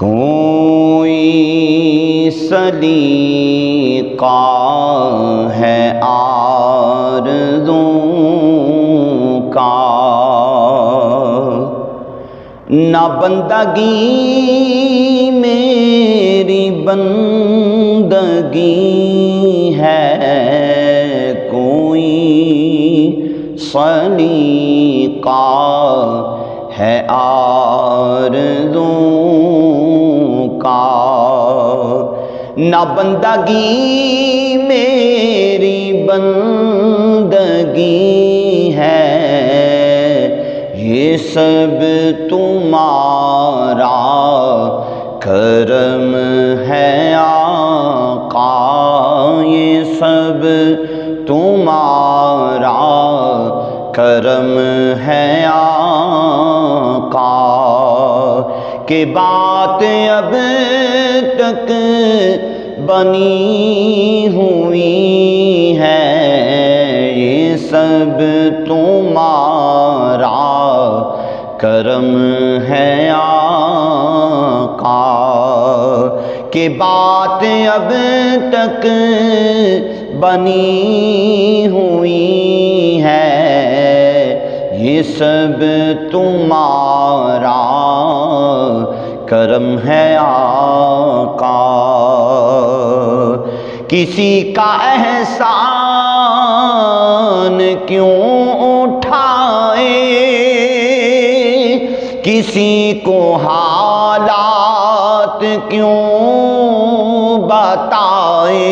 کوئی سلیقہ ہے آرزوں کا، نہ بندگی میری بندگی ہے، کوئی سلیقہ ہے آرزوں کا، نہ بندگی میری بندگی ہے، یہ سب تمہارا کرم ہے آقا، یہ سب تمہارا کرم ہے آقا، کہ بات اب تک بنی ہوئی ہے، یہ سب تمہارا کرم ہے آقا، کہ بات اب تک بنی ہوئی ہے، یہ سب تمہارا کرم ہے آقا۔ کسی کا احسان کیوں اٹھائے، کسی کو حالات کیوں بتائے،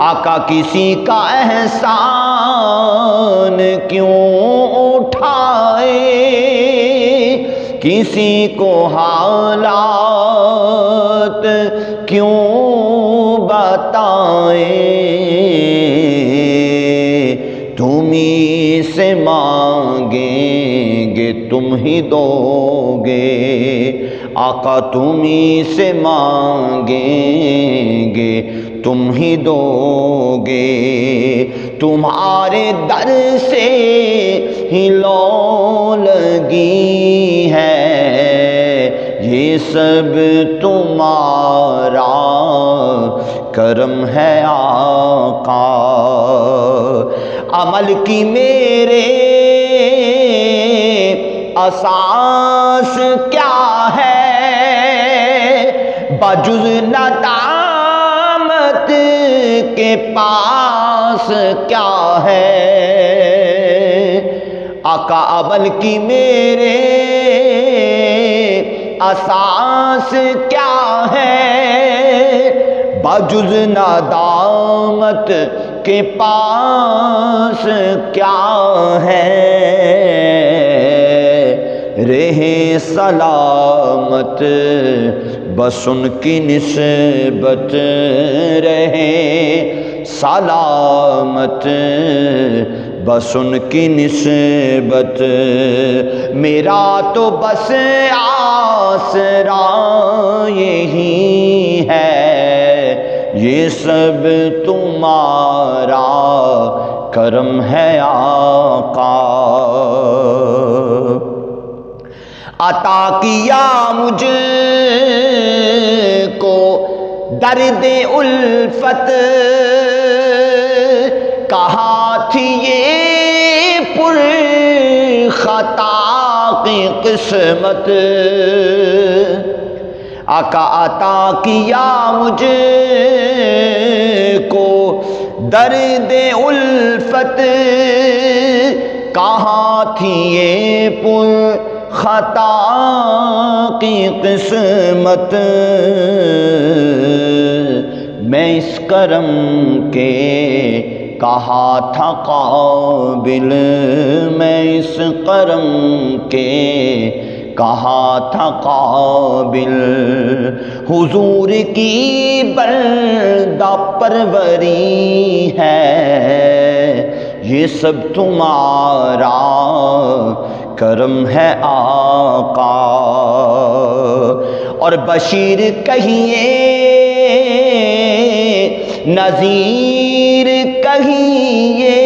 آقا کسی کا احسان کیوں اٹھائے، کسی کو حالات کیوں بتائے، تم ہی سے مانگیں گے تم ہی دو گے، آقا تم ہی سے مانگیں گے تم ہی دو گے، تمہارے در سے ہی لو لگی ہے، یہ سب تمہارا کرم ہے آقا۔ عمل کی میرے اساس کیا ہے، بجز ندامت کے پاس کیا ہے، آقا عمل کی میرے اساس کیا ہے، بجز ندامت کے پاس کیا ہے، رہے سلامت بس ان کی نسبت، رہے سلامت بس ان کی نسبت، میرا تو بس آسرا یہی ہے، یہ سب تمہارا کرم ہے آقا۔ عطا کیا مجھ کو درد الفت، کہا تھی یہ پر خطا کی قسمت، آقا عطا کیا مجھ کو درد الفت، کہا تھی یہ پر خطا کی قسمت، میں اس کرم کے کہا تھا قابل، میں اس کرم کے کہا تھا قابل، حضور کی بردہ پروری ہے، یہ سب تمہارا کرم ہے آقا۔ اور بشیر کہیے نذیر کہیے،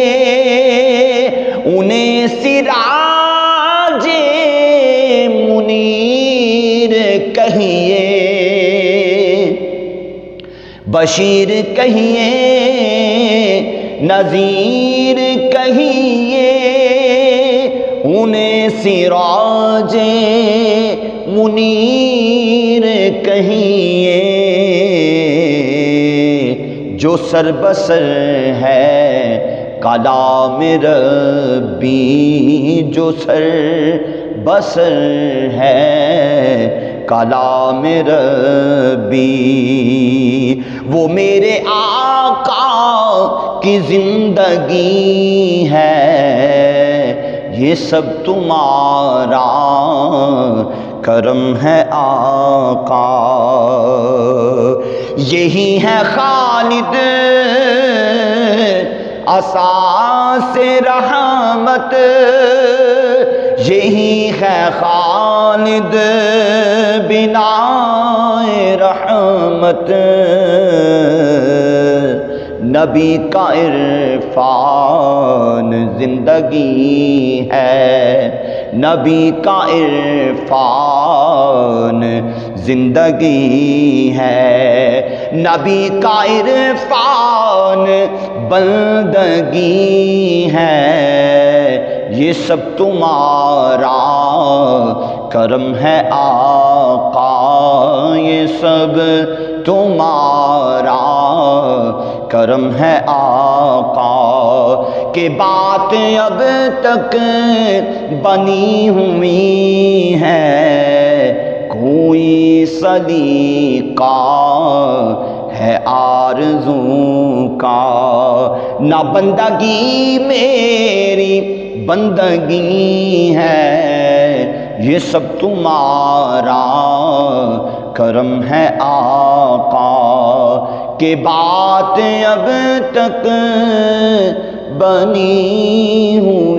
انہیں سراج منیر بشیر کہیے نذیر کہیے انہیں سراج منیر کہیے، جو سر بسر ہے کلام ربی، جو سر بسر ہے کلام ربی، وہ میرے آقا کی زندگی ہے، یہ سب تمہارا کرم ہے آقا، یہی ہے خالد اساس رحمت، یہی ہے خالد بنا رحمت، نبی کا عرفان زندگی ہے، نبی کا عرفان زندگی ہے، نبی کا عرفان بندگی ہے، یہ سب تمہارا کرم ہے آقا، یہ سب تمہارا کرم ہے آقا، کہ بات اب تک بنی ہوئی ہے، کوئی سلیقہ ہے آرزوں کا، نہ بندگی میری بندگی ہے، یہ سب تمہارا کرم ہے آقا، کہ بات اب تک بنی ہوں